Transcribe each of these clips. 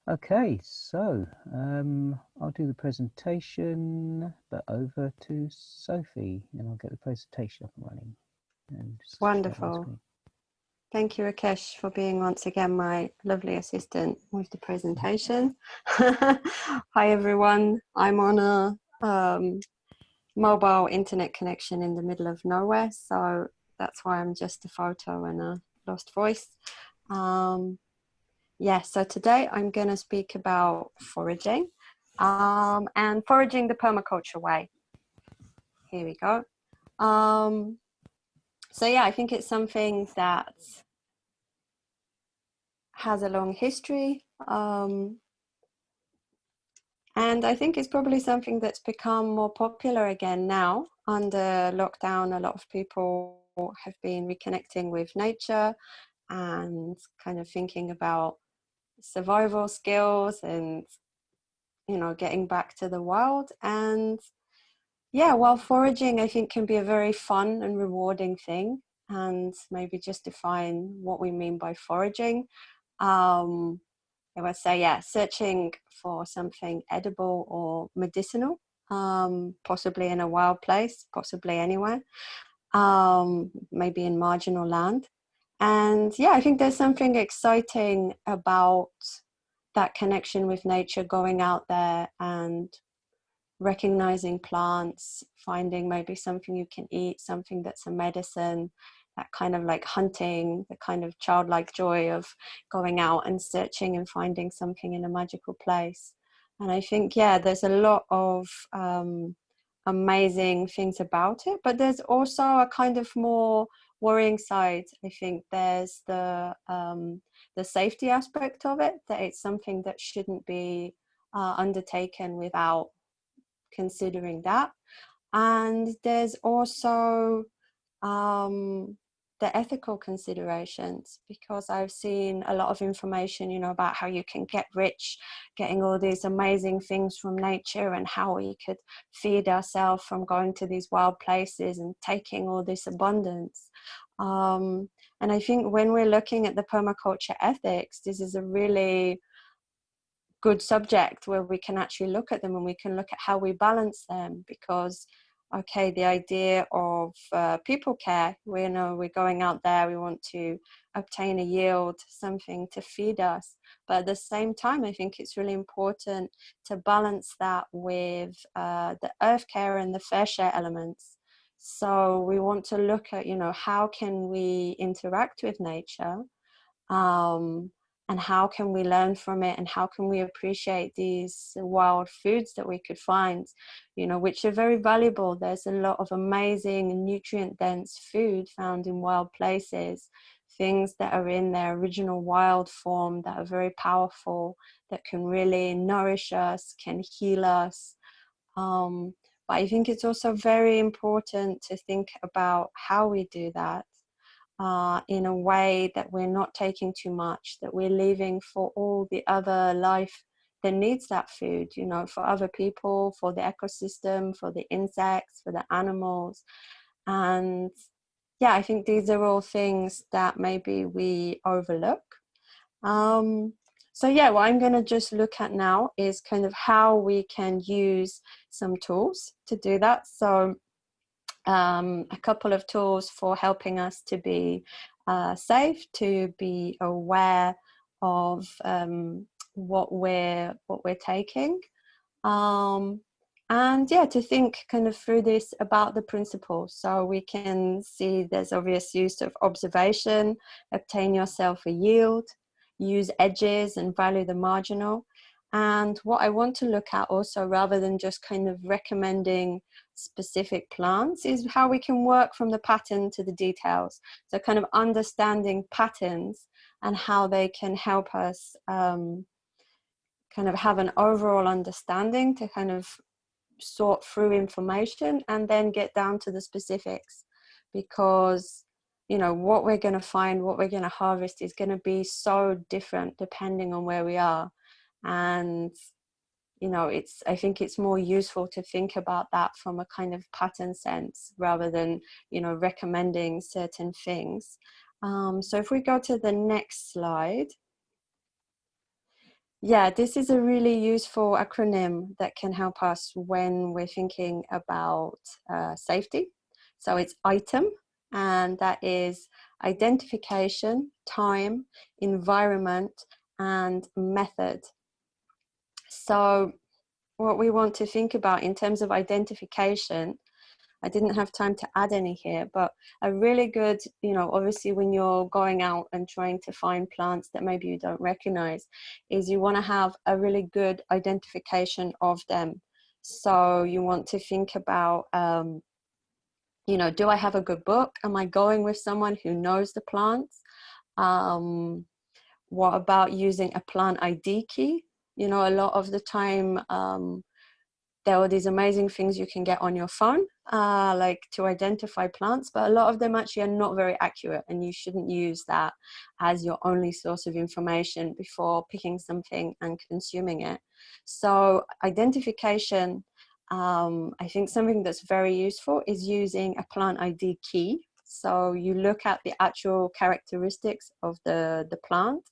Okay, so I'll do the presentation, but over to Sophie, and I'll get the presentation up and running and share my Wonderful. screen. Thank you, Rakesh, for being once again my lovely assistant with the presentation. Hi, everyone. I'm on a mobile internet connection in the middle of nowhere, so that's why I'm just a photo and a lost voice. Yeah, so today I'm going to speak about foraging and foraging the permaculture way. Here we go. So yeah, I think it's something that has a long history. And I think it's probably something that's become more popular again now. Under lockdown, a lot of people have been reconnecting with nature and kind of thinking about survival skills and, you know, getting back to the wild. And yeah, while foraging, I think, can be a very fun and rewarding thing. And maybe just define what we mean by foraging. I would say, yeah, searching for something edible or medicinal, possibly in a wild place, possibly anywhere, maybe in marginal land. And yeah, I think there's something exciting about that connection with nature, going out there and recognizing plants, finding maybe something you can eat, something that's a medicine, that kind of like hunting, the kind of childlike joy of going out and searching and finding something in a magical place. And I think, yeah, there's a lot of amazing things about it, but there's also a kind of more worrying side. I think there's the safety aspect of it, that it's something that shouldn't be undertaken without considering that. And there's also the ethical considerations, because I've seen a lot of information, you know, about how you can get rich getting all these amazing things from nature, and how we could feed ourselves from going to these wild places and taking all this abundance. And I think when we're looking at the permaculture ethics, this is a really good subject where we can actually look at them, and we can look at how we balance them. Because okay, the idea of people care, we know we're going out there, we want to obtain a yield, something to feed us, but at the same time I think it's really important to balance that with the earth care and the fair share elements. So we want to look at, you know, how can we interact with nature, and how can we learn from it, and how can we appreciate these wild foods that we could find, you know, which are very valuable. There's a lot of amazing nutrient dense food found in wild places, things that are in their original wild form that are very powerful, that can really nourish us, can heal us. But I think it's also very important to think about how we do that, in a way that we're not taking too much, that we're leaving for all the other life that needs that food, you know, for other people, for the ecosystem, for the insects, for the animals. And yeah, I think these are all things that maybe we overlook. So yeah, what I'm going to just look at now is kind of how we can use some tools to do that. So a couple of tools for helping us to be safe, to be aware of what we're taking, and yeah, to think kind of through this about the principles. So we can see there's obvious use of observation, obtain yourself a yield, use edges and value the marginal. And what I want to look at also, rather than just kind of recommending specific plants, is how we can work from the pattern to the details. So kind of understanding patterns and how they can help us kind of have an overall understanding to kind of sort through information and then get down to the specifics. Because, you know, what we're going to find, what we're going to harvest is going to be so different depending on where we are. And you know, I think it's more useful to think about that from a kind of pattern sense, rather than, you know, recommending certain things. So if we go to the next slide, Yeah, this is a really useful acronym that can help us when we're thinking about safety. So it's ITEM, and that is identification, time, environment, and method. So what we want to think about in terms of identification, I didn't have time to add any here, but a really good, obviously when you're going out and trying to find plants that maybe you don't recognize, is you want to have a really good identification of them. So you want to think about, do I have a good book? Am I going with someone who knows the plants? What about using a plant ID key? A lot of the time, there are these amazing things you can get on your phone, like to identify plants, but a lot of them actually are not very accurate, and you shouldn't use that as your only source of information before picking something and consuming it. So identification, I think something that's very useful is using a plant ID key. So you look at the actual characteristics of the plant,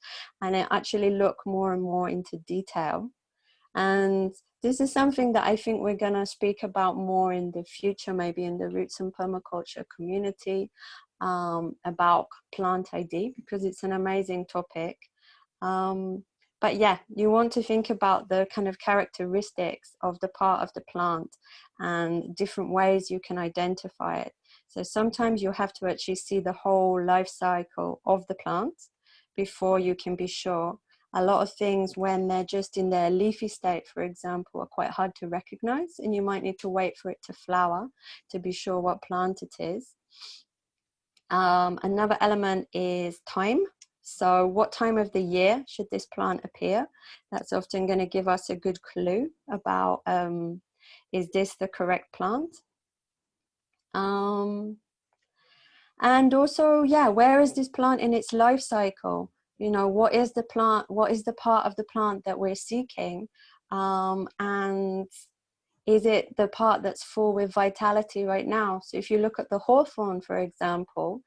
and it actually look more and more into detail. And this is something that I think we're going to speak about more in the future, maybe in the Roots and Permaculture community, about plant ID, because it's an amazing topic. But yeah, you want to think about the kind of characteristics of the part of the plant and different ways you can identify it. So sometimes you have to actually see the whole life cycle of the plant before you can be sure. A lot of things, when they're just in their leafy state, for example, are quite hard to recognize, and you might need to wait for it to flower to be sure what plant it is. Another element is time. So what time of the year should this plant appear? That's often going to give us a good clue about, is this the correct plant? And also, yeah, where is this plant in its life cycle? What is the plant, what is the part of the plant that we're seeking? And is it the part that's full with vitality right now? So if you look at the hawthorn, for example,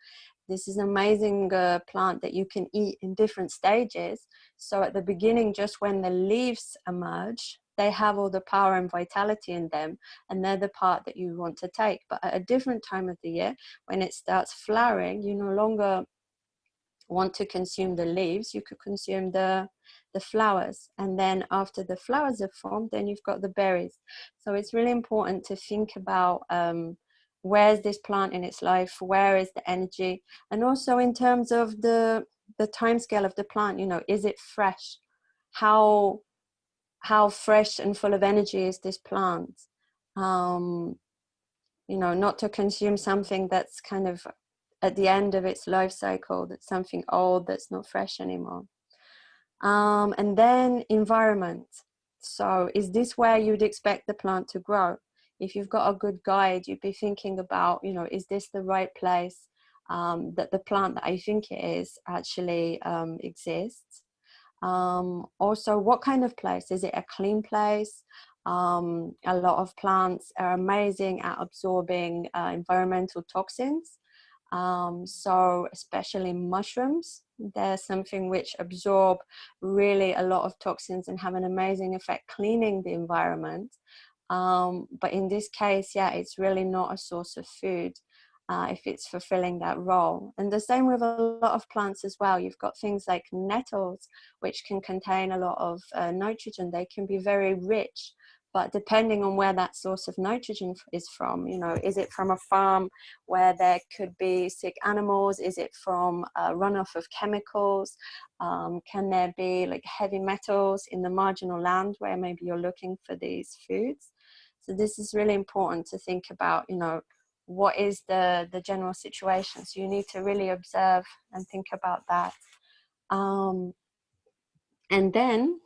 this is an amazing plant that you can eat in different stages. So at the beginning, just when the leaves emerge, they have all the power and vitality in them, and they're the part that you want to take. But at a different time of the year, when it starts flowering, you no longer want to consume the leaves, you could consume the flowers. And then after the flowers are formed, then you've got the berries. So it's really important to think about where's this plant in its life, where is the energy, and also in terms of the time scale of the plant, is it fresh? How fresh and full of energy is this plant? Not to consume something that's kind of at the end of its life cycle, that's something old, that's not fresh anymore. And then environment. So is this where you'd expect the plant to grow? If you've got a good guide, you'd be thinking about, is this the right place that the plant that I think it is actually exists? Also, what kind of place? Is it a clean place? A lot of plants are amazing at absorbing environmental toxins. So especially mushrooms, they're something which absorb really a lot of toxins and have an amazing effect cleaning the environment. But in this case, yeah, it's really not a source of food if it's fulfilling that role. And the same with a lot of plants as well. You've got things like nettles, which can contain a lot of nitrogen. They can be very rich, but depending on where that source of nitrogen is from, is it from a farm where there could be sick animals? Is it from a runoff of chemicals? Can there be like heavy metals in the marginal land where maybe you're looking for these foods? So this is really important to think about, what is the general situation. So you need to really observe and think about that. And then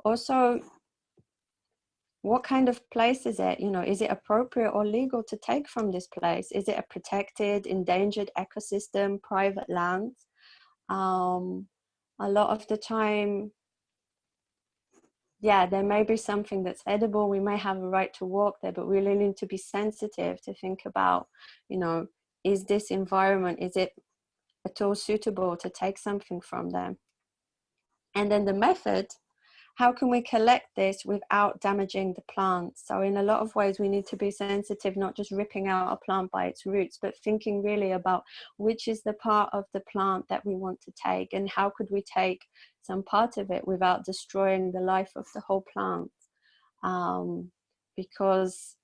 also, what kind of place is it? Is it appropriate or legal to take from this place? Is it a protected, endangered ecosystem, private land? A lot of the time, yeah, there may be something that's edible. We may have a right to walk there, but we really need to be sensitive to think about, is this environment, is it at all suitable to take something from them? And then the method, how can we collect this without damaging the plant? So in a lot of ways, we need to be sensitive, not just ripping out a plant by its roots, but thinking really about which is the part of the plant that we want to take, and how could we take some part of it without destroying the life of the whole plant. Because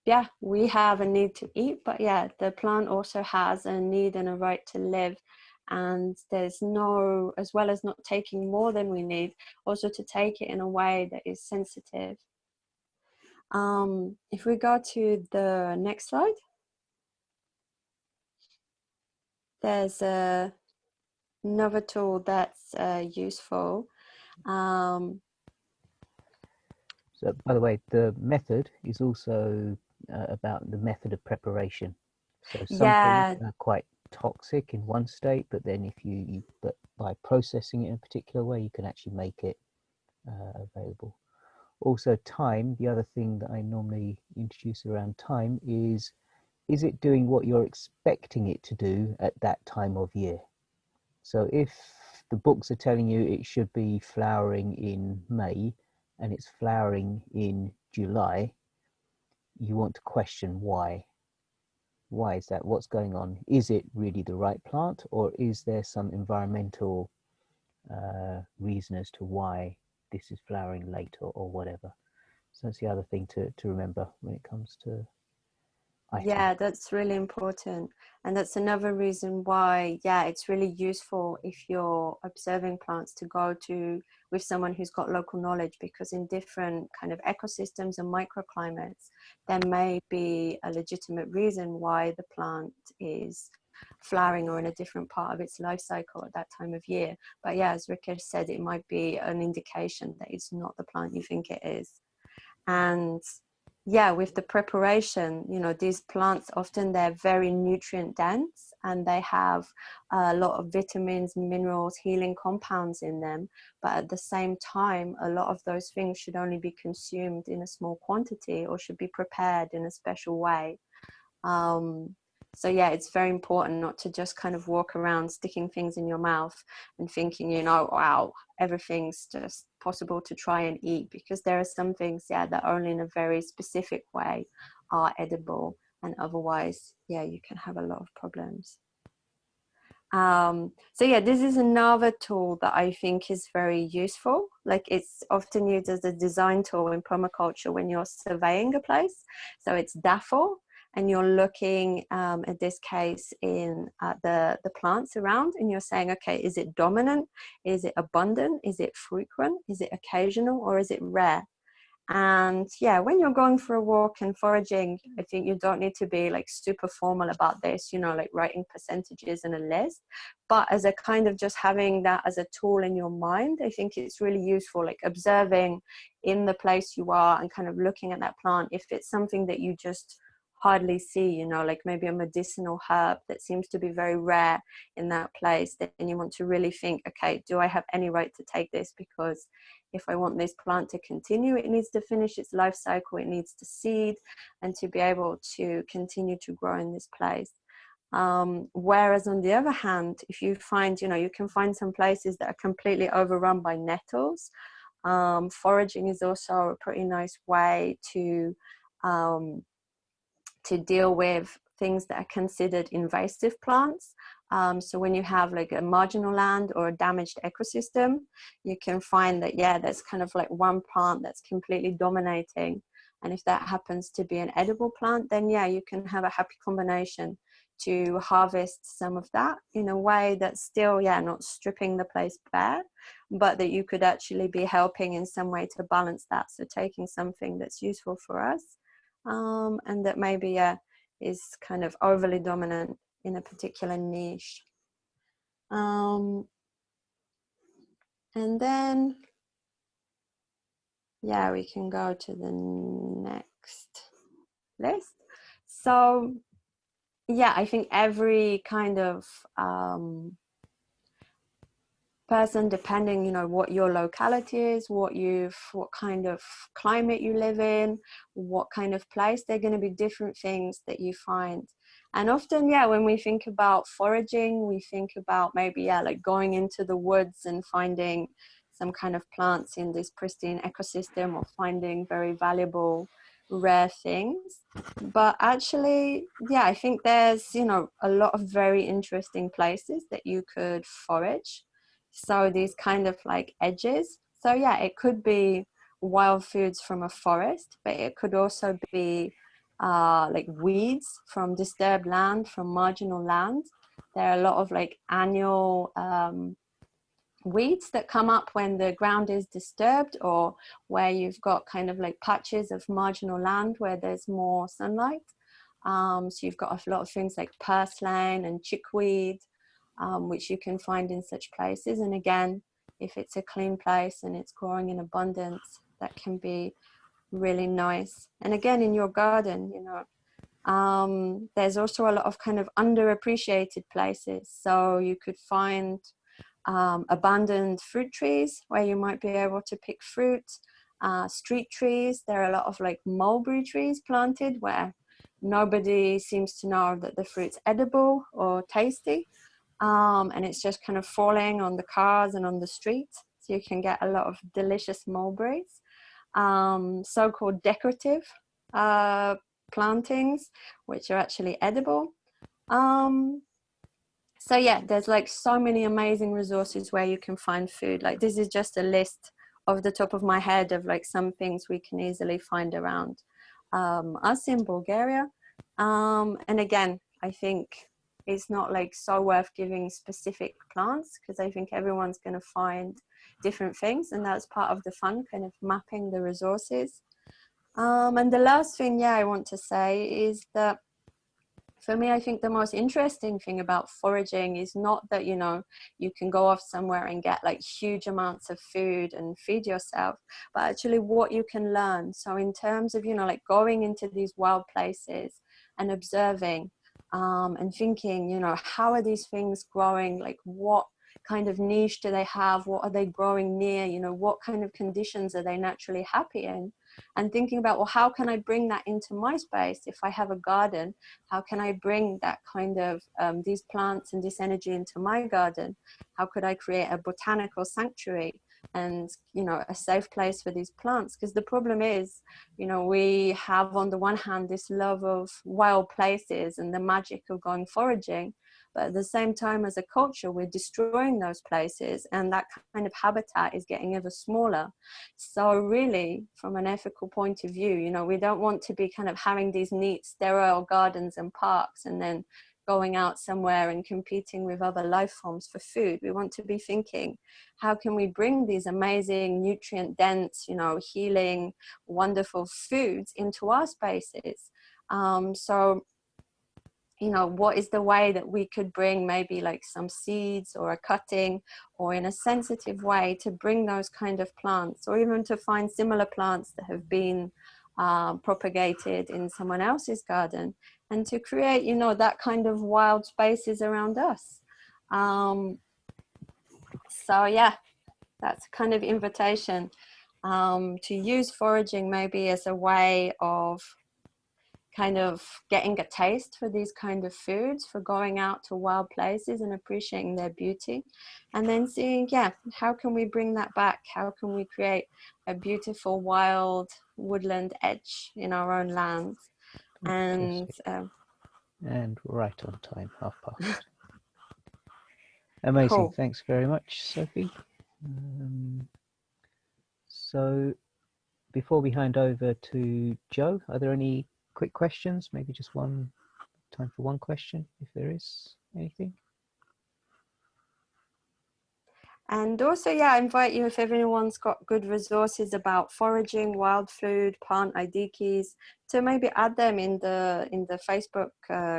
yeah, we have a need to eat, but yeah, the plant also has a need and a right to live. And there's no, as well as not taking more than we need, also to take it in a way that is sensitive. If we go to the next slide, there's another tool that's useful. So, by the way, the method is also about the method of preparation. So some things Yeah, are quite toxic in one state, but then if but by processing it in a particular way, you can actually make it available. Also, time, the other thing that I normally introduce around time is it doing what you're expecting it to do at that time of year? So if the books are telling you it should be flowering in May and it's flowering in July, you want to question why. Why is that? What's going on? Is it really the right plant, or is there some environmental reason as to why this is flowering late or whatever? So that's the other thing to remember when it comes to items. yeah, that's really important. And that's another reason why, yeah, it's really useful if you're observing plants to go to with someone who's got local knowledge, because in different kind of ecosystems and microclimates, there may be a legitimate reason why the plant is flowering or in a different part of its life cycle at that time of year. But yeah, as Rakesh said, it might be an indication that it's not the plant you think it is. And yeah, with the preparation, you know, these plants often, they're very nutrient dense and they have a lot of vitamins, minerals, healing compounds in them. But at the same time, a lot of those things should only be consumed in a small quantity or should be prepared in a special way. So yeah, it's very important not to just kind of walk around sticking things in your mouth and thinking, you know, wow, everything's just possible to try and eat, because there are some things, yeah, that only in a very specific way are edible, and otherwise, yeah, you can have a lot of problems. So yeah, this is another tool that I think is very useful. Like, it's often used as a design tool in permaculture when you're surveying a place. So it's DAFO, and you're looking at this case in the plants around, and you're saying, okay, is it dominant? Is it abundant? Is it frequent? Is it occasional? Or is it rare? And yeah, when you're going for a walk and foraging, I think you don't need to be like super formal about this, you know, like writing percentages in a list. But as a kind of just having that as a tool in your mind, I think it's really useful, like observing in the place you are and kind of looking at that plant. If it's something that you just hardly see, you know, like maybe a medicinal herb that seems to be very rare in that place, then you want to really think, okay, do I have any right to take this? Because if I want this plant to continue, it needs to finish its life cycle, it needs to seed and to be able to continue to grow in this place. Whereas on the other hand, if you find, you know, you can find some places that are completely overrun by nettles. Foraging is also a pretty nice way to deal with things that are considered invasive plants. So when you have like a marginal land or a damaged ecosystem, you can find that, yeah, there's kind of like one plant that's completely dominating. And if that happens to be an edible plant, then yeah, you can have a happy combination to harvest some of that in a way that's still, yeah, not stripping the place bare, but that you could actually be helping in some way to balance that. So taking something that's useful for us, and that maybe is kind of overly dominant in a particular niche. And then, yeah, we can go to the next list. So, yeah, I think every kind of person, depending, you know, what your locality is, what kind of climate you live in, what kind of place, they're going to be different things that you find. And often, yeah, when we think about foraging, we think about maybe, yeah, like going into the woods and finding some kind of plants in this pristine ecosystem, or finding very valuable rare things. But actually, yeah, I think there's, you know, a lot of very interesting places that you could forage. So these kind of like edges. So yeah, it could be wild foods from a forest, but it could also be like weeds from disturbed land, from marginal land. There are a lot of like annual weeds that come up when the ground is disturbed, or where you've got kind of like patches of marginal land where there's more sunlight. So you've got a lot of things like purslane and chickweed, which you can find in such places. And again, if it's a clean place and it's growing in abundance, that can be really nice. And again, in your garden, you know, there's also a lot of kind of underappreciated places. So you could find abandoned fruit trees where you might be able to pick fruit, street trees. There are a lot of like mulberry trees planted where nobody seems to know that the fruit's edible or tasty, and it's just kind of falling on the cars and on the streets. So you can get a lot of delicious mulberries, so-called decorative plantings, which are actually edible. So yeah, there's like so many amazing resources where you can find food. Like this is just a list off the top of my head of like some things we can easily find around us in Bulgaria. And again, I think it's not like so worth giving specific plants, because I think everyone's going to find different things, and that's part of the fun, kind of mapping the resources. And the last thing, yeah, I want to say is that for me, I think the most interesting thing about foraging is not that, you know, you can go off somewhere and get like huge amounts of food and feed yourself, but actually what you can learn. So in terms of, you know, like going into these wild places and observing and thinking, you know, how are these things growing? Like what kind of niche do they have? What are they growing near? You know, what kind of conditions are they naturally happy in? And thinking about, well, how can I bring that into my space? If I have a garden, how can I bring that kind of these plants and this energy into my garden? How could I create a botanical sanctuary and, you know, a safe place for these plants? Because the problem is, you know, we have on the one hand this love of wild places and the magic of going foraging, but at the same time, as a culture, we're destroying those places, and that kind of habitat is getting ever smaller. So really, from an ethical point of view, you know, we don't want to be kind of having these neat sterile gardens and parks and then going out somewhere and competing with other life forms for food. We want to be thinking, how can we bring these amazing, nutrient dense, you know, healing, wonderful foods into our spaces? So, you know, what is the way that we could bring maybe like some seeds or a cutting, or in a sensitive way to bring those kind of plants, or even to find similar plants that have been propagated in someone else's garden, and to create, you know, that kind of wild spaces around us. So yeah, that's kind of invitation to use foraging maybe as a way of kind of getting a taste for these kind of foods, for going out to wild places and appreciating their beauty, and then seeing, yeah, how can we bring that back? How can we create a beautiful wild woodland edge in our own lands? And right on time, past. Amazing. cool. Thanks very much, Sophie. So before we hand over to Joe, are there any quick questions? Maybe just time for one question, if there is anything. And also, yeah, I invite you, if everyone's got good resources about foraging, wild food, plant ID keys, to maybe add them in the Facebook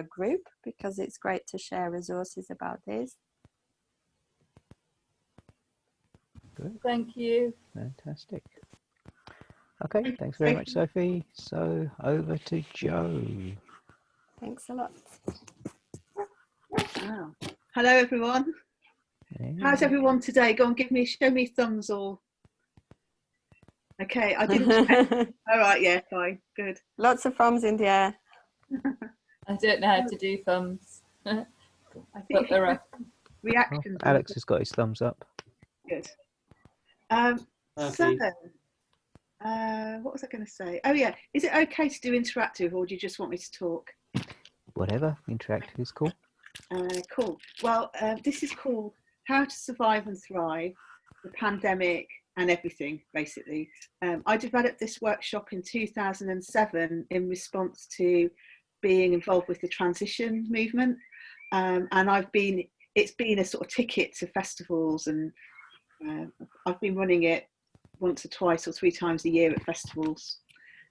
group, because it's great to share resources about this. Good. Thank you. Fantastic. Okay, thanks very much, Sophie. So over to Joe. Thanks a lot. Wow. Hello, everyone. Hey. How's everyone today? Go on, show me thumbs or. Okay, I didn't check. All right, yeah, fine, good. Lots of thumbs in the air. I don't know how to do thumbs. I think But there are reactions. Alex has got his thumbs up. Good. So, what was I going to say? Oh yeah, is it okay to do interactive, or do you just want me to talk? Whatever, interactive is cool. Cool. Well, this is called How to Survive and Thrive, the Pandemic and Everything, basically. I developed this workshop in 2007 in response to being involved with the transition movement. And it's been a sort of ticket to festivals, and I've been running it once or twice or 3 times a year at festivals.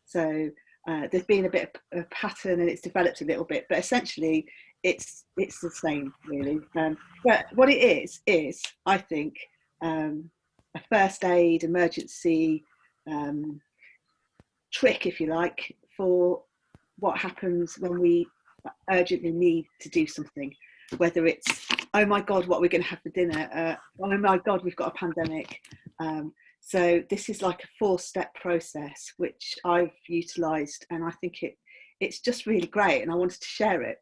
So there's been a bit of a pattern, and it's developed a little bit, but essentially it's the same, really. But what it is I think a first aid emergency trick, if you like, for what happens when we urgently need to do something, whether it's, oh my God, what are we going to have for dinner? Oh my God, we've got a pandemic. So this is like a 4-step process, which I've utilised, and I think it's just really great, and I wanted to share it.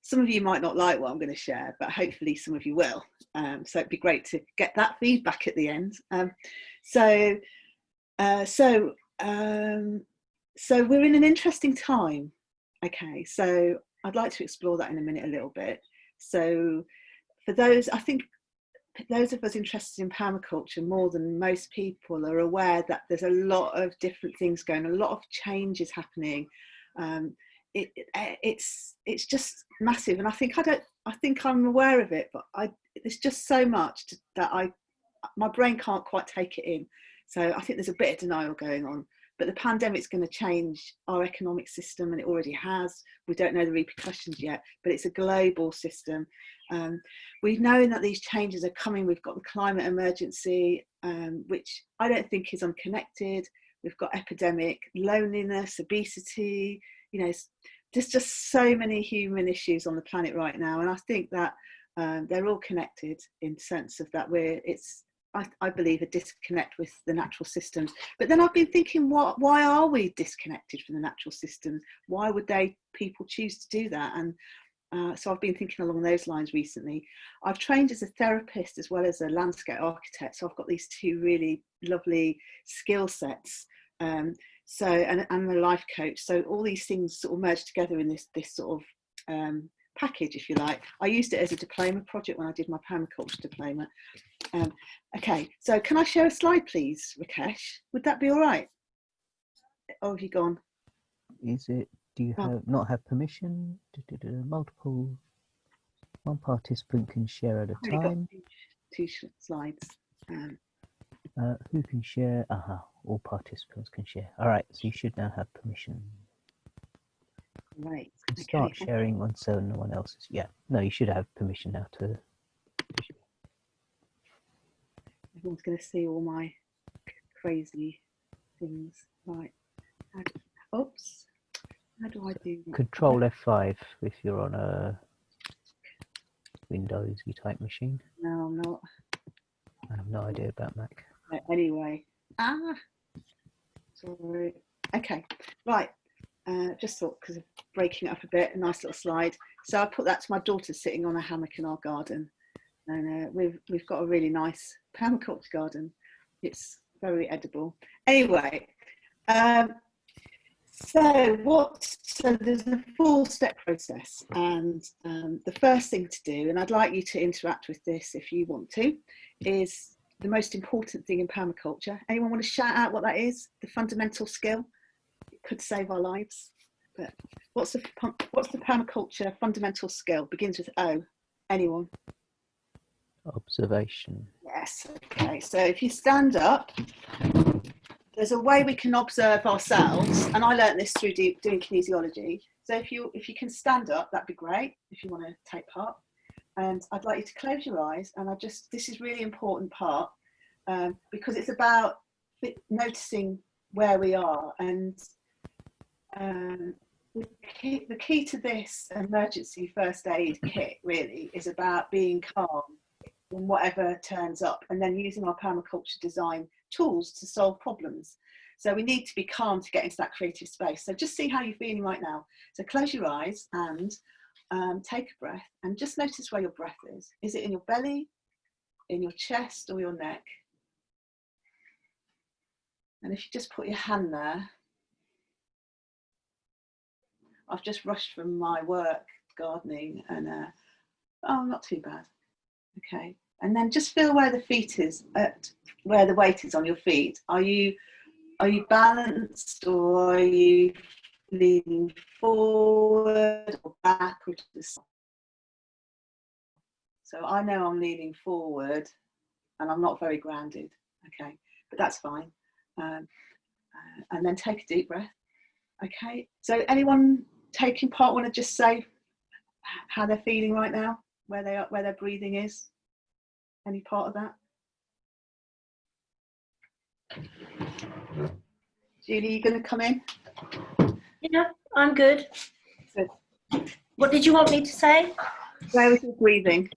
Some of you might not like what I'm going to share, but hopefully some of you will. So it'd be great to get that feedback at the end. So we're in an interesting time. Okay, so I'd like to explore that in a minute a little bit. So for those, I think those of us interested in permaculture more than most people are aware that there's a lot of different things going on, a lot of changes happening. It's just massive, and I think I'm aware of it, but there's just so much that my brain can't quite take it in. So I think there's a bit of denial going on. But the pandemic's going to change our economic system, and it already has. We don't know the repercussions yet, but it's a global system. We've known that these changes are coming. We've got the climate emergency, which I don't think is unconnected. We've got epidemic, loneliness, obesity. There's just so many human issues on the planet right now, and I think that they're all connected in the sense of that I believe a disconnect with the natural systems. But then I've been thinking, why are we disconnected from the natural systems? Why would people choose to do that? And so I've been thinking along those lines recently. I've trained as a therapist as well as a landscape architect, so I've got these 2 really lovely skill sets. And a life coach. So all these things sort of merged together in this sort of package, if you like. I used it as a diploma project when I did my permaculture diploma. Okay, so can I share a slide, please, Rakesh? Would that be all right? Oh, have you gone? Do you not have permission? Multiple, one participant can share at a time. Two slides. Who can share? All participants can share. All right, so you should now have permission. Right. You can start sharing on so no one else is. Yeah, no, you should have permission now to. Everyone's going to see all my crazy things. Right. Oops. How do I do that? Control F5 if you're on a Windowsy type machine. No, I'm not. I have no idea about Mac. Anyway. Sorry. Okay. Right. Just thought, because of breaking it up a bit, a nice little slide. So I put that to my daughter sitting on a hammock in our garden. And we've got a really nice permaculture garden. It's very edible. Anyway, so there's a 4-step process, and the first thing to do, and I'd like you to interact with this if you want to, is the most important thing in permaculture. Anyone want to shout out what that is? The fundamental skill? It could save our lives. But what's the permaculture fundamental skill? Begins with O. Anyone? Observation. Yes. Okay. So if you stand up, there's a way we can observe ourselves, and I learned this through doing kinesiology. So if you can stand up, that'd be great if you want to take part. And I'd like you to close your eyes, and this is really important part because it's about noticing where we are. And the key to this emergency first aid kit really is about being calm in whatever turns up, and then using our permaculture design tools to solve problems. So we need to be calm to get into that creative space. So just see how you're feeling right now. So close your eyes and take a breath, and just notice where your breath is. Is it in your belly, in your chest, or your neck? And if you just put your hand there, I've just rushed from my work gardening, and oh, not too bad. Okay, and then just feel where the feet is, where the weight is on your feet. Are you balanced, or are you leaning forward or back or to the side? So I know I'm leaning forward and I'm not very grounded. Okay, but that's fine. And then take a deep breath. Okay, so anyone taking part want to just say how they're feeling right now, where they are, where their breathing is? Any part of that? Julie, you going to come in? Yeah, I'm good. Good. What did you want me to say? Where is your breathing?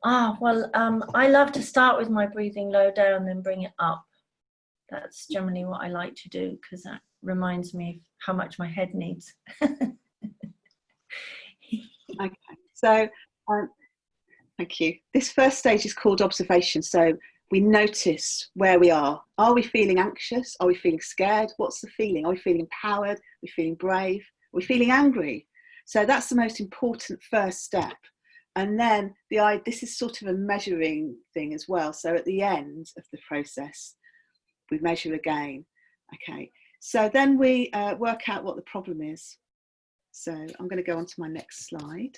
Well, I love to start with my breathing low down, then bring it up. That's generally what I like to do, because that reminds me of how much my head needs. Okay, so thank you. This first stage is called observation. So we notice where we are. Are we feeling anxious? Are we feeling scared? What's the feeling? Are we feeling empowered? Are we feeling brave? Are we feeling angry? So that's the most important first step. And then this is sort of a measuring thing as well. So at the end of the process, we measure again. Okay, so then we work out what the problem is. So I'm going to go on to my next slide.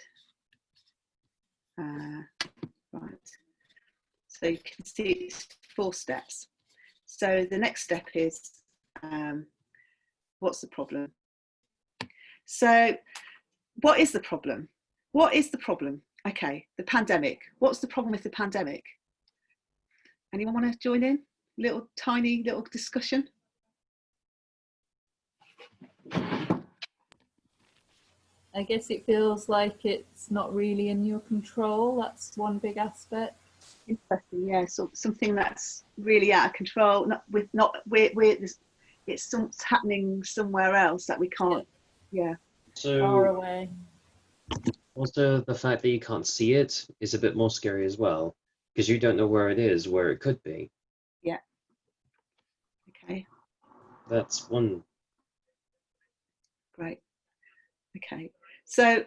Right. So you can see it's 4 steps. So the next step is, what's the problem? So what is the problem? What is the problem? Okay, the pandemic. What's the problem with the pandemic? Anyone want to join in? Tiny little discussion? I guess it feels like it's not really in your control. That's one big aspect. Interesting, yeah. So something that's really out of control. It's happening somewhere else that we can't. Yeah. So Far away. also the fact that you can't see it is a bit more scary as well, because you don't know where it is, where it could be. Yeah. Okay. That's one. Great. Okay. So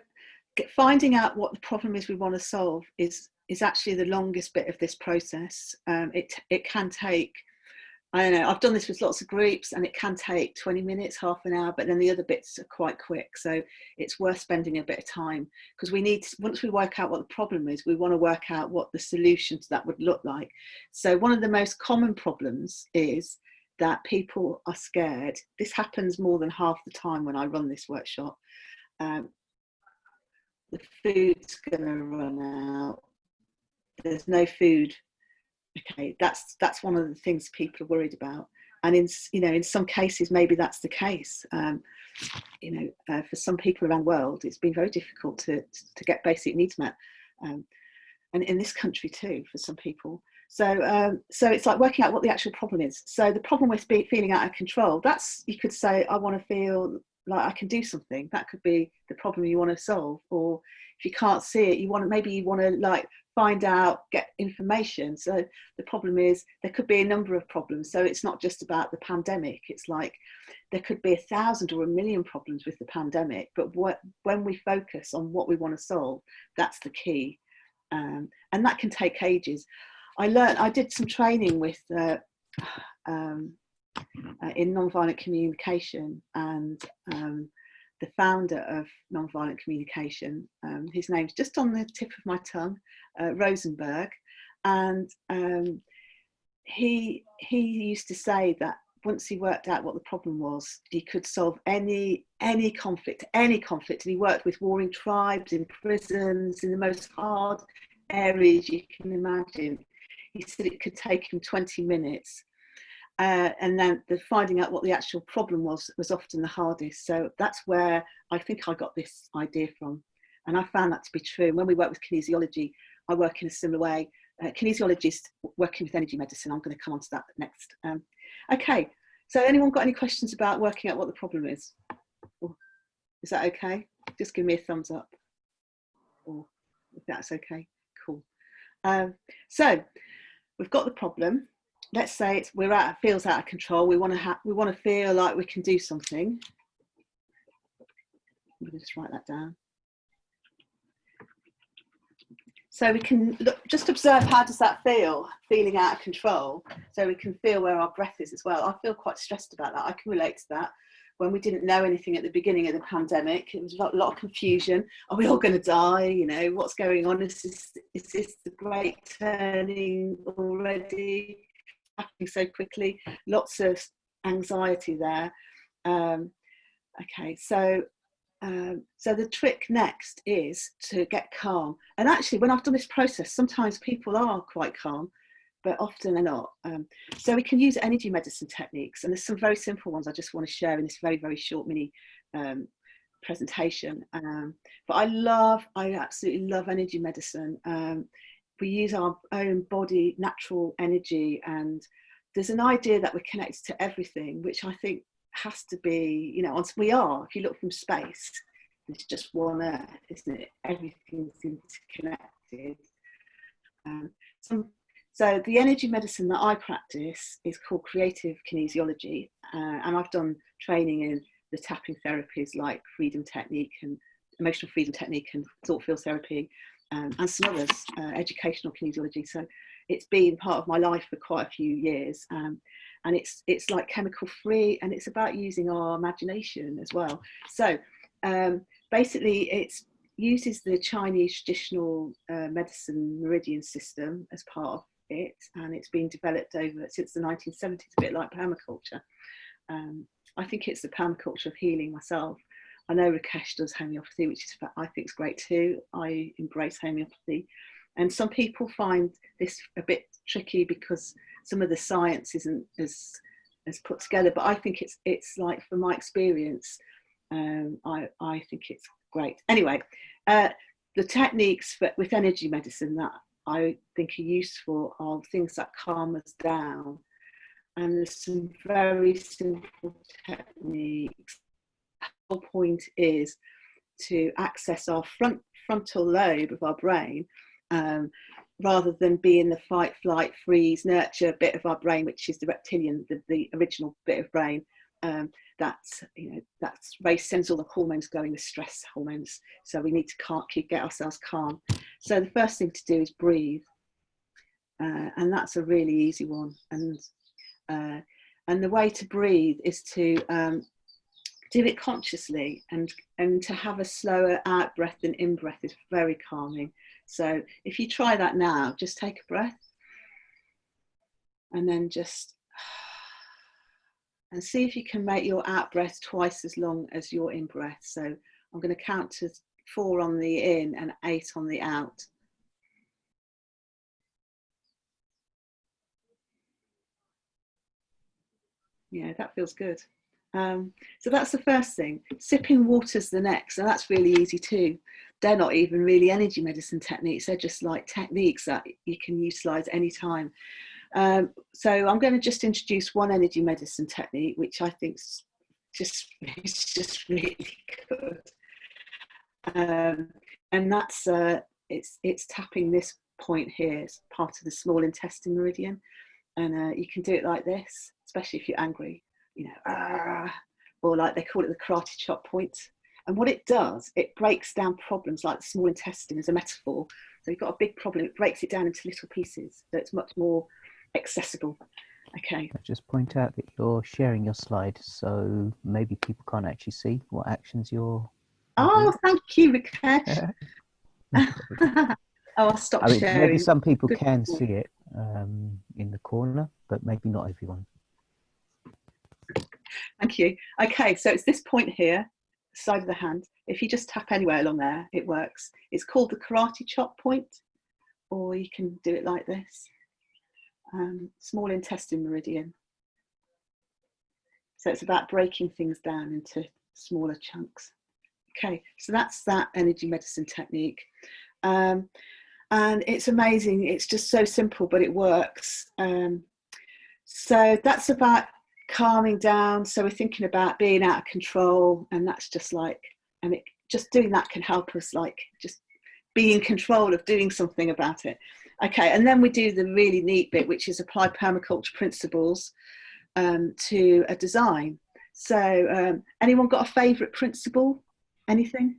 finding out what the problem is we want to solve is actually the longest bit of this process. It can take, I don't know, I've done this with lots of groups, and it can take 20 minutes, half an hour, but then the other bits are quite quick. So it's worth spending a bit of time, because we need, once we work out what the problem is, we want to work out what the solution to that would look like. So one of the most common problems is that people are scared. This happens more than half the time when I run this workshop. The food's going to run out. There's no food. Okay, that's one of the things people are worried about. And in some cases, maybe that's the case. For some people around the world, it's been very difficult to get basic needs met, and in this country too, for some people. So it's like working out what the actual problem is. So the problem with feeling out of control, that's, you could say, I want to feel like I can do something. That could be the problem you want to solve. Or if you can't see it, maybe you want to like find out, get information. So the problem is, there could be a number of problems. So it's not just about the pandemic. It's like there could be 1,000 or 1,000,000 problems with the pandemic. But when we focus on what we want to solve, that's the key. And that can take ages. I did some training with in nonviolent communication, and the founder of nonviolent communication, his name's just on the tip of my tongue, Rosenberg, and he used to say that once he worked out what the problem was, he could solve any conflict, and he worked with warring tribes in prisons, in the most hard areas you can imagine. He said it could take him 20 minutes. And then finding out what the actual problem was often the hardest. So that's where I think I got this idea from. And I found that to be true. And when we work with kinesiology, I work in a similar way. Kinesiologist working with energy medicine, I'm going to come on to that next. Okay, so anyone got any questions about working out what the problem is? Or is that okay? Just give me a thumbs up. Or if that's okay, cool. So we've got the problem. let's say feels out of control. We want to feel like we can do something. I'm going to just write that down. So we can just observe, how does that feel, feeling out of control? So we can feel where our breath is as well. I feel quite stressed about that. I can relate to that. When we didn't know anything at the beginning of the pandemic, it was a lot of confusion. Are we all going to die? You know, what's going on? Is this the great turning already? Happening so quickly? Lots of anxiety there. Okay, so the trick next is to get calm. And actually, when I've done this process, sometimes people are quite calm, but often they're not. So we can use energy medicine techniques, and there's some very simple ones I just want to share in this very, very short mini presentation. But I absolutely love energy medicine. We use our own body, natural energy, and there's an idea that we're connected to everything, which I think has to be, you know, we are. If you look from space, it's just one Earth, isn't it? Everything's interconnected. So the energy medicine that I practice is called creative kinesiology, and I've done training in the tapping therapies like freedom technique and emotional freedom technique and thought field therapy, and some others, educational kinesiology. So it's been part of my life for quite a few years. And it's like chemical free, and it's about using our imagination as well. So basically it uses the Chinese traditional medicine meridian system as part of it, and it's been developed since the 1970s, a bit like permaculture. I think it's the permaculture of healing myself. I know Rakesh does homeopathy, which I think is great too. I embrace homeopathy. And some people find this a bit tricky because some of the science isn't as put together, but I think it's like, from my experience, I think it's great. Anyway, the techniques with energy medicine that I think are useful are things that calm us down, and there's some very simple techniques. The whole point is to access our frontal lobe of our brain, rather than be in the fight, flight, freeze, nurture bit of our brain, which is the reptilian, the original bit of brain. That's sends all the hormones going, the stress hormones. So we need to get ourselves calm. So the first thing to do is breathe, and that's a really easy one. And the way to breathe is to do it consciously, and to have a slower out breath than in breath is very calming. So if you try that now, just take a breath, and then and see if you can make your out breath twice as long as your in breath. So I'm going to count to 4 on the in and 8 on the out. Yeah, that feels good. So that's the first thing. Sipping water's the next, and that's really easy too. They're not even really energy medicine techniques, they're just like techniques that you can utilize anytime. So I'm going to just introduce one energy medicine technique, which I think is just really good. And that's it's tapping this point here. It's part of the small intestine meridian, and you can do it like this, especially if you're angry, you know, or like they call it the karate chop point. And what it does, it breaks down problems like the small intestine as a metaphor. So you've got a big problem, it breaks it down into little pieces, so it's much more accessible. Okay. I'll just point out that you're sharing your slide, so maybe people can't actually see what actions you're Oh, thank you, Rakesh. I'll stop sharing. Maybe some people can see it in the corner, but maybe not everyone. Thank you. Okay, so it's this point here, side of the hand. If you just tap anywhere along there, it works. It's called the karate chop point, or you can do it like this. Small intestine meridian. So it's about breaking things down into smaller chunks. Okay, so that's that energy medicine technique. And it's amazing. It's just so simple, but it works. So that's about calming down. So we're thinking about being out of control, and that's just like, and just doing that can help us like just be in control of doing something about it. Okay, and then we do the really neat bit, which is apply permaculture principles to a design. So anyone got a favourite principle? Anything?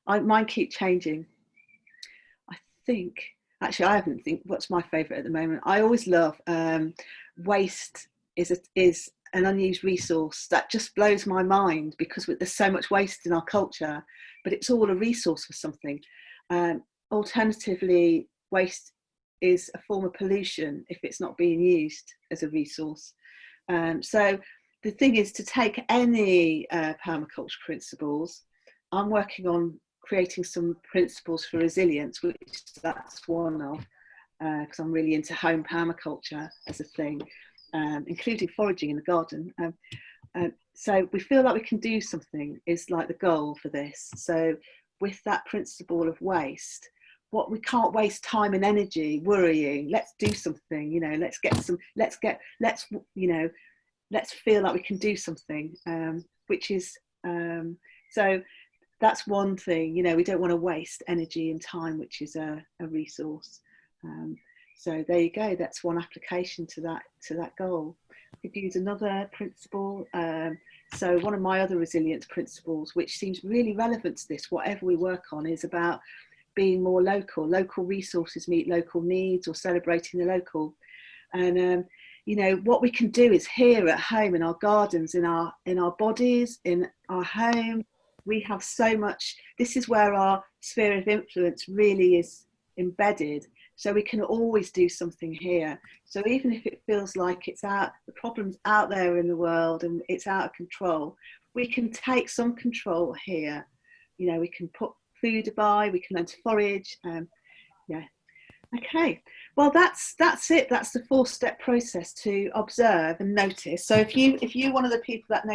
Mine keep changing. I think, actually I haven't think what's my favourite at the moment. I always love waste is an unused resource. That just blows my mind, because there's so much waste in our culture, but it's all a resource for something. Alternatively, waste is a form of pollution if it's not being used as a resource. So the thing is to take any permaculture principles. I'm working on creating some principles for resilience, which that's one of, because I'm really into home permaculture as a thing, including foraging in the garden. So we feel like we can do something is like the goal for this. So with that principle of waste, what we can't waste time and energy worrying. Let's do something, you know, let's feel like we can do something, which is, so that's one thing, you know, we don't want to waste energy and time, which is a resource. So there you go, that's one application to that goal. I could use another principle. So one of my other resilience principles, which seems really relevant to this, whatever we work on, is about being more local. Local resources meet local needs, or celebrating the local. And you know, what we can do is here at home, in our gardens, in our bodies, in our home, we have so much. This is where our sphere of influence really is embedded. So we can always do something here. So even if it feels like it's out, the problem's out there in the world and it's out of control, we can take some control here. You know, we can put food by, we can learn to forage. Yeah. Okay. Well, that's it. That's the 4-step process to observe and notice. So if you one of the people that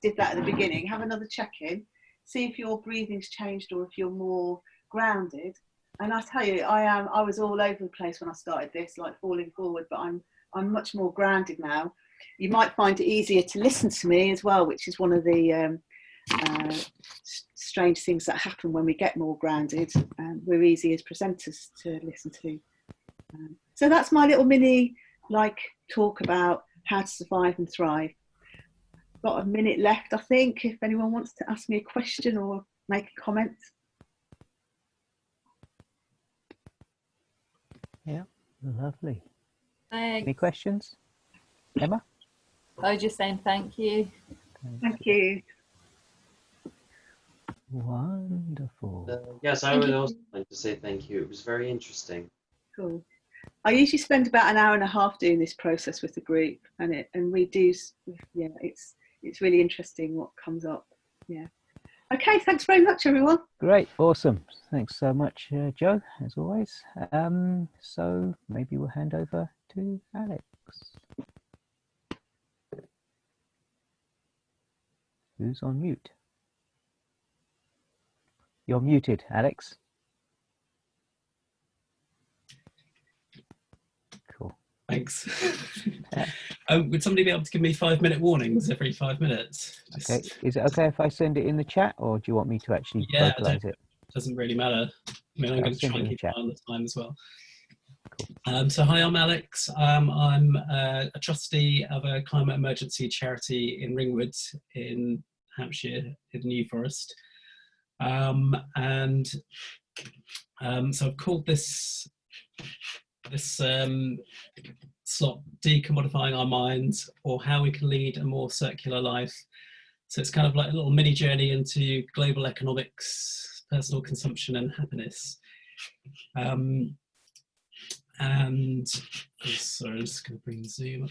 did that at the beginning, have another check-in, see if your breathing's changed or if you're more grounded. And I tell you, I was all over the place when I started this, like falling forward, but I'm much more grounded now. You might find it easier to listen to me as well, which is one of the strange things that happen when we get more grounded. We're easy as presenters to listen to. So that's my little mini talk about how to survive and thrive. Got a minute left, I think, if anyone wants to ask me a question or make a comment. Yeah, lovely. Thanks. Any questions? Emma? I was just saying thank you. Thank you. Wonderful. Yes, I would also like to say thank you. It was very interesting. Cool. I usually spend about an hour and a half doing this process with the group, and we do, yeah, it's really interesting what comes up. Yeah. Okay, thanks very much, everyone. Great, awesome. Thanks so much, Joe, as always. So maybe we'll hand over to Alex, who's on mute. You're muted, Alex. Cool. Thanks. Would somebody be able to give me 5-minute warnings every 5 minutes? Okay. Is it okay if I send it in the chat, or do you want me to actually vocalize it? Doesn't really matter. I mean, I'm going to try and keep an eye on the time as well. Cool. So hi, I'm Alex. I'm a trustee of a climate emergency charity in Ringwood in Hampshire, in the New Forest. So I've called this slot De-commodifying our minds, or how we can lead a more circular life. So it's kind of like a little mini journey into global economics, personal consumption and happiness. Sorry, I'm just going to bring Zoom up.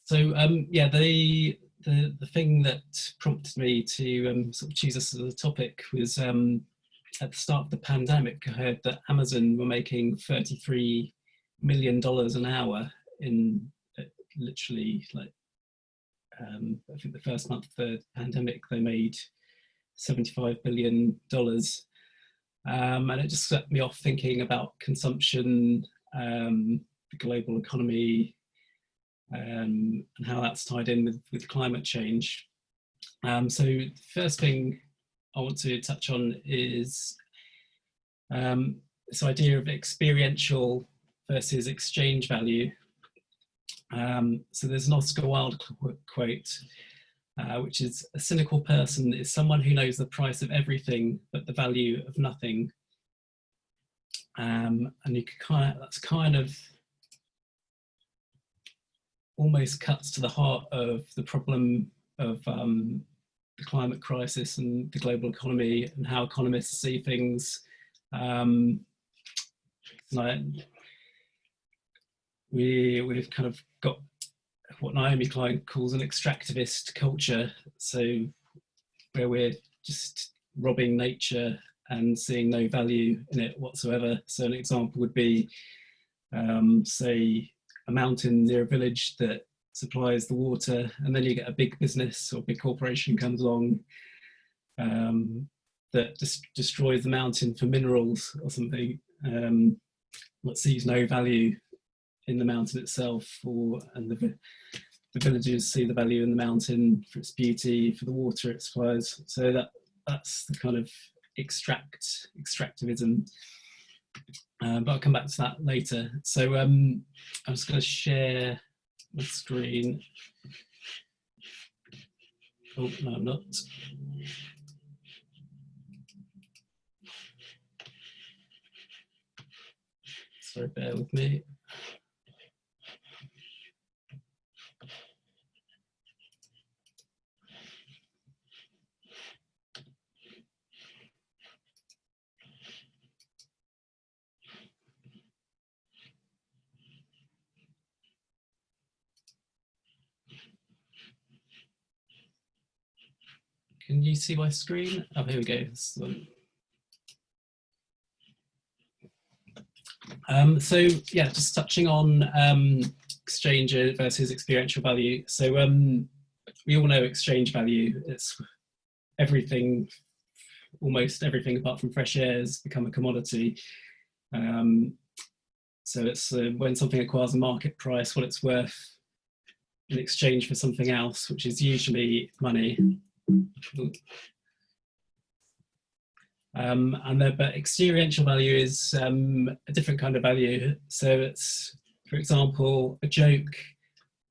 So yeah, the thing that prompted me to sort of choose this as a topic was at the start of the pandemic, I heard that Amazon were making $33 million an hour in literally like I think the first month of the pandemic they made $75 billion. And it just set me off thinking about consumption, the global economy, and how that's tied in with climate change. So the first thing I want to touch on is this idea of experiential versus exchange value. So there's an Oscar Wilde quote, which is, "A cynical person is someone who knows the price of everything but the value of nothing." And you can that's kind of almost cuts to the heart of the problem of the climate crisis and the global economy, and how economists see things. Like we've kind of got what Naomi Klein calls an extractivist culture, so where we're just robbing nature and seeing no value in it whatsoever. So an example would be, say, a mountain near a village that supplies the water, and then you get a big business or big corporation comes along that just destroys the mountain for minerals or something, that sees no value in the mountain itself, and the villagers see the value in the mountain for its beauty, for the water it supplies. So that's the kind of extractivism. But I'll come back to that later. So I'm just going to share my screen. Oh, no, I'm not. Sorry, bear with me. Can you see my screen? Oh, here we go. So yeah, just touching on exchange versus experiential value. So we all know exchange value. It's everything, almost everything apart from fresh air has become a commodity. So it's when something acquires a market price, what it's worth in exchange for something else, which is usually money. But experiential value is a different kind of value. So it's, for example, a joke,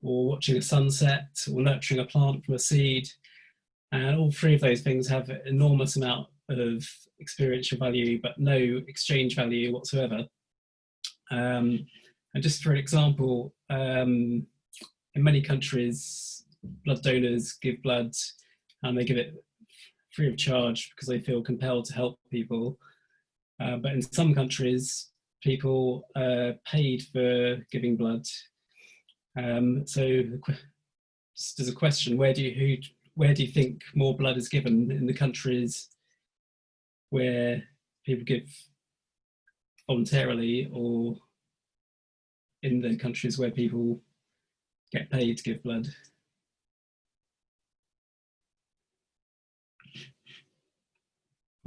or watching a sunset, or nurturing a plant from a seed. And all three of those things have an enormous amount of experiential value, but no exchange value whatsoever. And just for an example, in many countries, blood donors give blood, and they give it free of charge because they feel compelled to help people. But in some countries, people are paid for giving blood. So just as a question, where do you think more blood is given? In the countries where people give voluntarily, or in the countries where people get paid to give blood?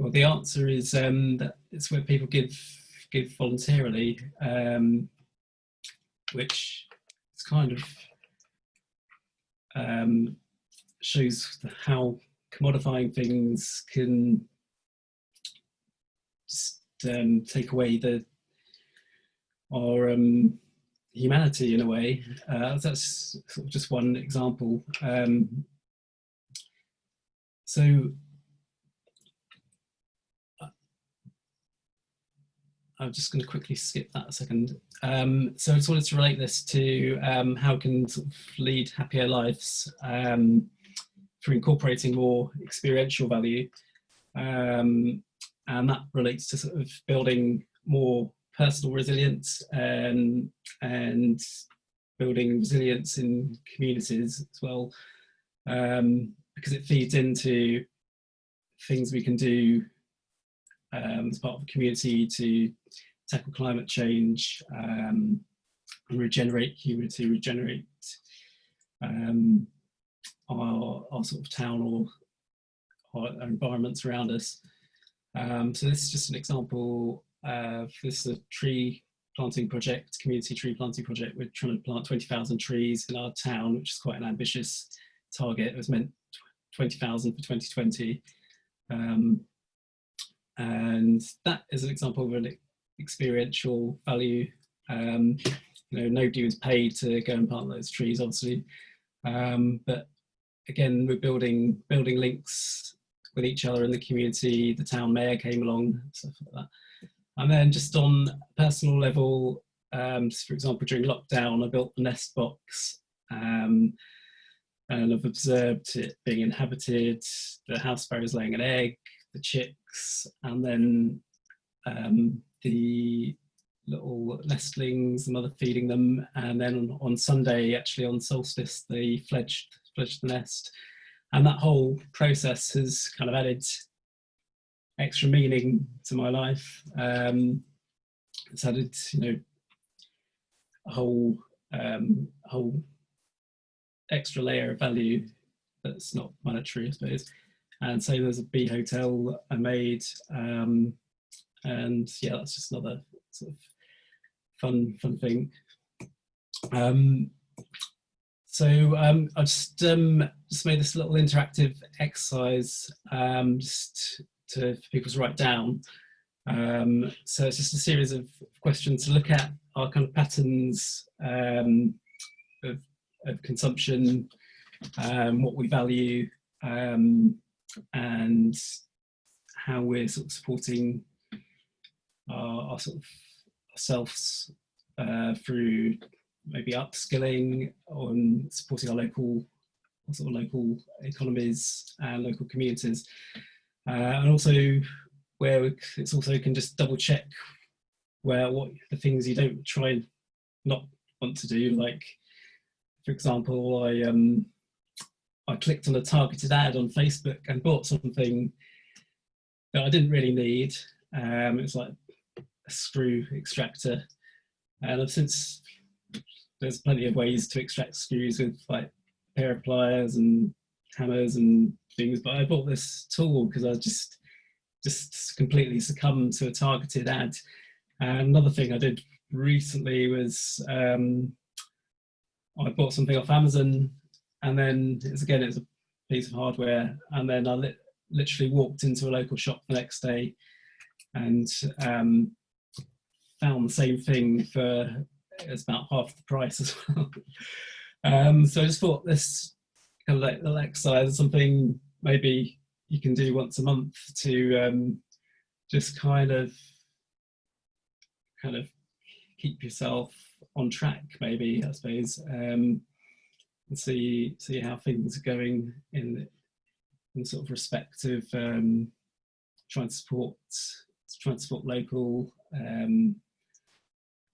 Well, the answer is that it's where people give voluntarily, which is kind of shows how commodifying things can just take away our humanity in a way. That's sort of just one example. So I'm just going to quickly skip that a second. So I just wanted to relate this to how we can sort of lead happier lives through incorporating more experiential value. And that relates to sort of building more personal resilience and building resilience in communities as well, because it feeds into things we can do as part of the community to tackle climate change, and regenerate community, regenerate our sort of town or our environments around us. So this is just an example of this is a tree planting project, community tree planting project. We're trying to plant 20,000 trees in our town, which is quite an ambitious target. It was meant 20,000 for 2020. And that is an example of an experiential value. Nobody was paid to go and plant those trees, obviously. But again, we're building links with each other in the community. The town mayor came along, stuff like that. And then just on a personal level, for example, during lockdown, I built a nest box, and I've observed it being inhabited, the house sparrows laying an egg, the chicks, and then the little nestlings, the mother feeding them, and then on Sunday, actually on solstice, they fledged the nest. And that whole process has kind of added extra meaning to my life. It's added, a whole extra layer of value that's not monetary, I suppose. And same as a bee hotel I made, and yeah, that's just another sort of fun thing. So I just made this little interactive exercise just for people to write down. So it's just a series of questions to look at our kind of patterns of consumption, what we value, and how we're sort of supporting our sort of ourselves through maybe upskilling on supporting our local economies and local communities, and also where it's also can just double check what the things you don't try and not want to do. Like, for example, I clicked on a targeted ad on Facebook and bought something that I didn't really need. It was like a screw extractor, and I've since there's plenty of ways to extract screws with like a pair of pliers and hammers and things, but I bought this tool because I just completely succumbed to a targeted ad. And another thing I did recently was I bought something off Amazon, and then it's a piece of hardware, and then I literally walked into a local shop the next day and found the same thing for it's about half the price as well. So I just thought this kind of like little exercise, something maybe you can do once a month to just kind of keep yourself on track, maybe, I suppose, and see how things are going in sort of respect of trying to support local,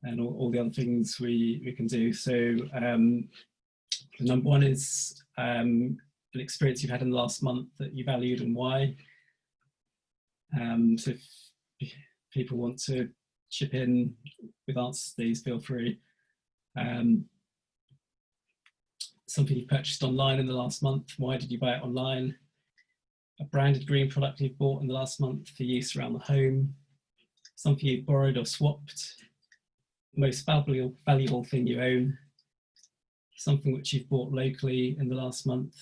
and all the other things we can do. So number one is an experience you've had in the last month that you valued and why. So if people want to chip in with answers to these, feel free. Something you purchased online in the last month, why did you buy it online? A branded green product you've bought in the last month for use around the home. Something you borrowed or swapped. Most valuable thing you own. Something which you've bought locally in the last month,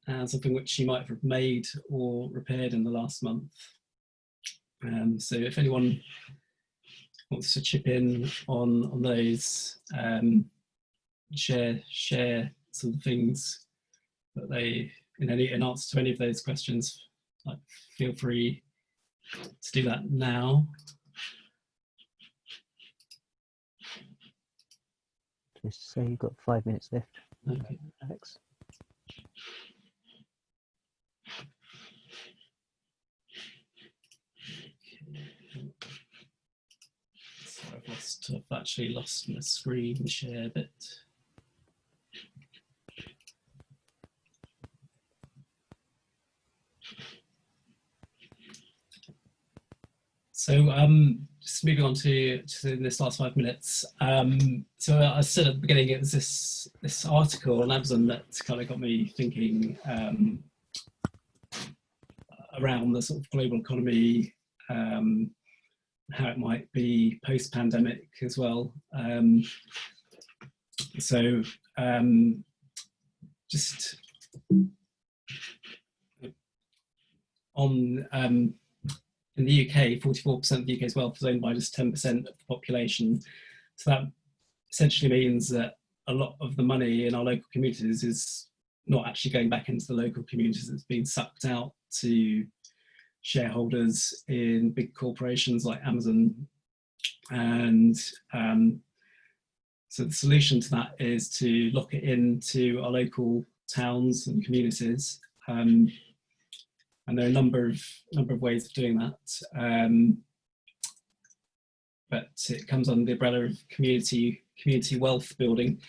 and something which you might have made or repaired in the last month. So if anyone wants to chip in on those, share some things that they in answer to any of those questions, like, feel free to do that now. Just say you've got 5 minutes left, Okay. Alex. So I've actually lost my screen share bit. So just moving on to this last 5 minutes. So I said at the beginning, it was this article on Amazon that kind of got me thinking around the sort of global economy how it might be post-pandemic as well. So just on in the UK, 44% of the UK's wealth is owned by just 10% of the population. So that essentially means that a lot of the money in our local communities is not actually going back into the local communities. It's being sucked out to shareholders in big corporations like Amazon. And so the solution to that is to lock it into our local towns and communities. And there are a number of ways of doing that. But it comes under the umbrella of community wealth building.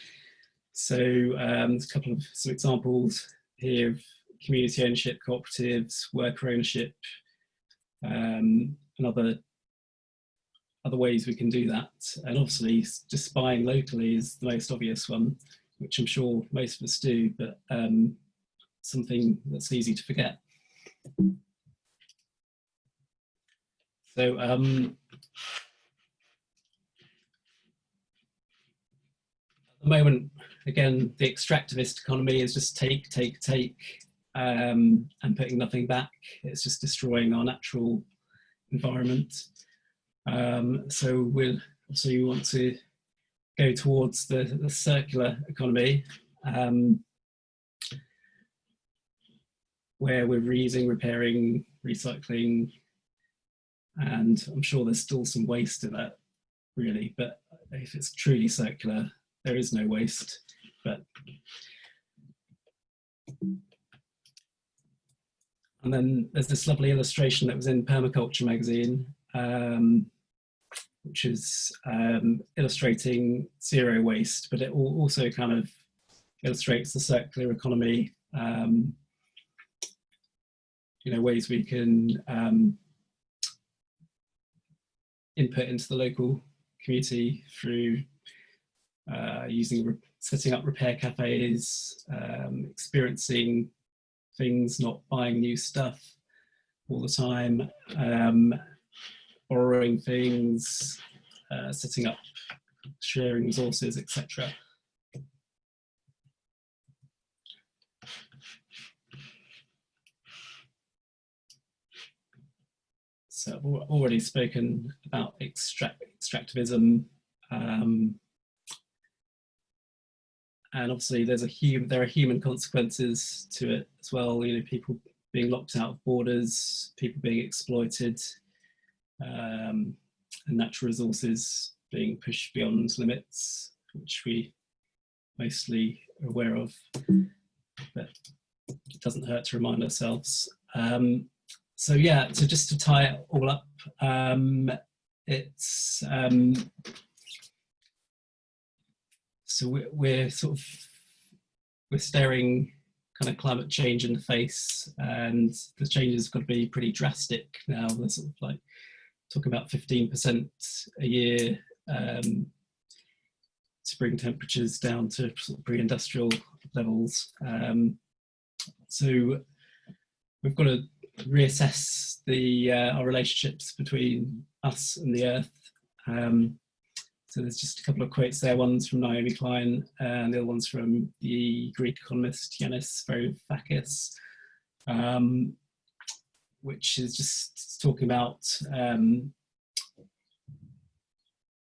So there's some examples here of community ownership, cooperatives, worker ownership, and other ways we can do that. And obviously just buying locally is the most obvious one, which I'm sure most of us do, but something that's easy to forget. So at the moment, again, the extractivist economy is just take, and putting nothing back. It's just destroying our natural environment. So we want to go towards the circular economy, where we're reusing, repairing, recycling, and I'm sure there's still some waste in that, really, but if it's truly circular, there is no waste. But and then there's this lovely illustration that was in Permaculture magazine, which is illustrating zero waste, but it also kind of illustrates the circular economy, ways we can input into the local community through setting up repair cafes, experiencing things, not buying new stuff all the time, borrowing things, setting up, sharing resources, etc. So I've already spoken about extractivism, and obviously there are human consequences to it as well. People being locked out of borders, people being exploited, and natural resources being pushed beyond limits, which we mostly are aware of, but it doesn't hurt to remind ourselves. So just to tie it all up, it's so we're staring kind of climate change in the face, and the changes have got to be pretty drastic now. They're sort of like talking about 15% a year to bring temperatures down to sort of pre-industrial levels. So we've got to reassess our relationships between us and the earth. So there's just a couple of quotes there. One's from Naomi Klein, and the other one's from the Greek economist Yanis Varoufakis, which is just talking about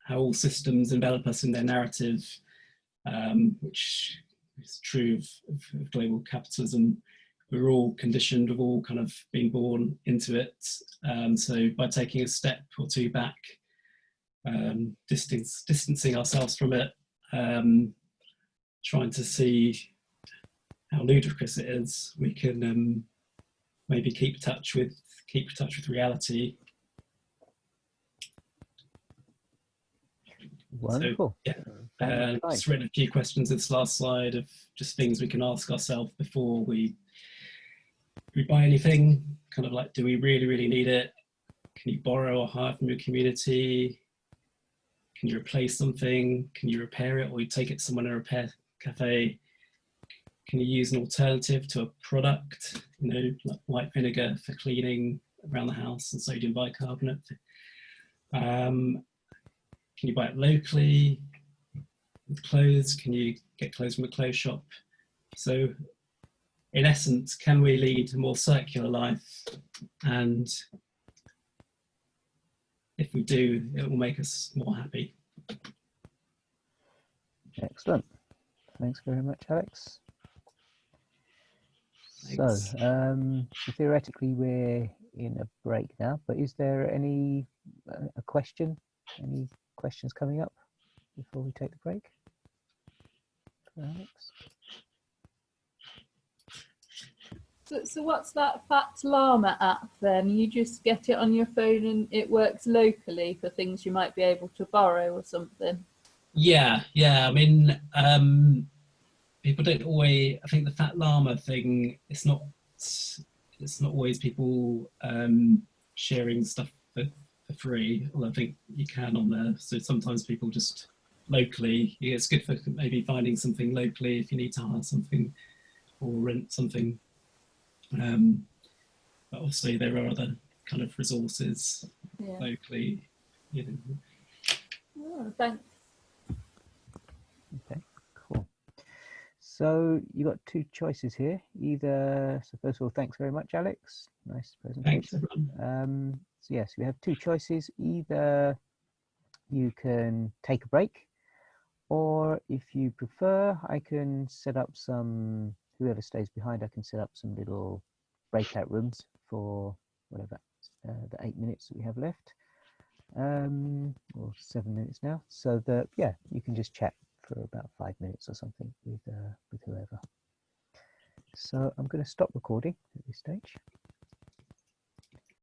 how all systems envelop us in their narrative, which is true of global capitalism. We're all conditioned, we've all kind of been born into it. So by taking a step or two back, distancing ourselves from it, trying to see how ludicrous it is, we can maybe keep in touch with reality. Wonderful. So, just written a few questions in this last slide of just things we can ask ourselves before we buy anything. Kind of like, do we really need it? Can you borrow or hire from your community? Can you replace something? Can you repair it, or you take it to someone in a repair cafe? Can you use an alternative to a product, like white vinegar for cleaning, around the house and sodium bicarbonate. Can you buy it locally with clothes? Can you get clothes from a clothes shop? So in essence, can we lead a more circular life? And if we do, it will make us more happy. Excellent. Thanks very much, Alex. Thanks. So theoretically we're in a break now, but is there any a question? Any questions coming up before we take the break? For Alex? So what's that Fat Llama app then? You just get it on your phone and it works locally for things you might be able to borrow or something? Yeah. I mean, people don't always. I think the Fat Llama thing. It's not always people sharing stuff for free. Although I think you can on there. So sometimes people just locally. Yeah, it's good for maybe finding something locally if you need to hire something or rent something. But obviously there are other kind of resources locally. You know. Oh, thanks. Okay, cool. So you got two choices here. Either, so first of all, thanks very much, Alex. Nice Thanks, presentation. everyone. So yes, we have two choices. Either you can take a break, or if you prefer, I can set up some, whoever stays behind, I can set up some little breakout rooms for whatever, the 8 minutes that we have left, or 7 minutes now. So that, yeah, you can just chat for about 5 minutes or something with whoever. So I'm going to stop recording at this stage.